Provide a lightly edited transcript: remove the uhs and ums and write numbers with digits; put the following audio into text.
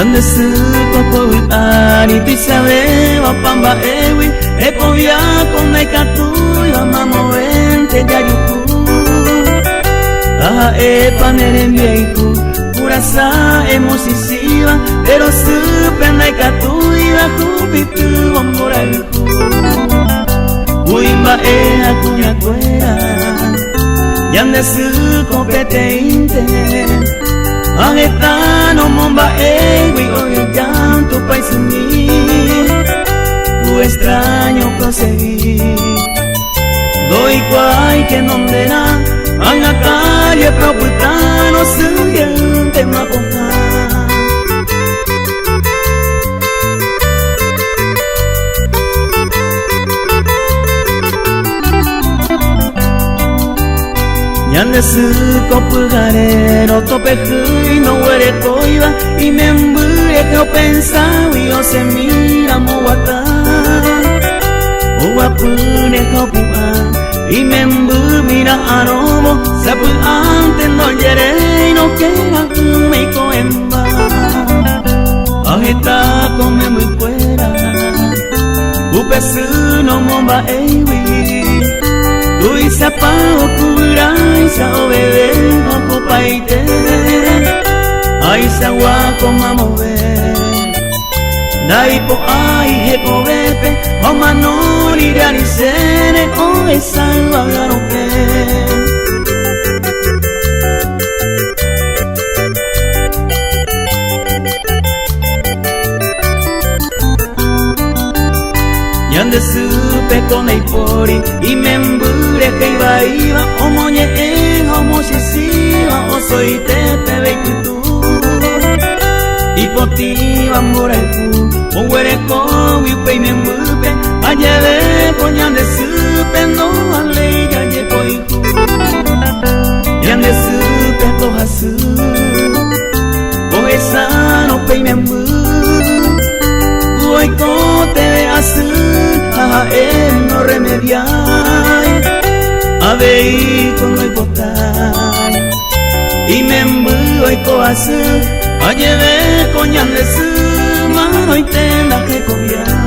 Yande su kopo utani pisabe wapamba ewi epovia kone katui wamamo ente yayuku Aha panere mbieku purasa emosisiva pero supenda katui wakupitu wamoraiku Uimba akunya kwera Yande su competente Agetano momba ewi oye llanto paisumi Tu extraño conseguí Doy guay que no mera A la calle propultano siguiente mapoca Yande su copugarero tope y no huele coiba y me embure que yo pensaba y yo se mira moguata o guapune copua y me embure mira aromo sapu antes no yere y no queda me coemba agita come muy fuera upe su no momba ewi Tui sapao kurai sao bebe oko paite Ai sa wako mamove Dai po ai hepo bepe O manori realizene O esa vagarope Yande supe con el pori y me embure que iba o moñe o mosisiva o soy tepe veitu y potiva mora el fu o huere con y pe me embure ayeve con yande supe no ale ya llevo y fu yande supe toja su o esa no pe me embure hoy con te veas a él no remediar a ver con el botar y me embudo y coazu a llevar coñan de su mano y tenda que copiar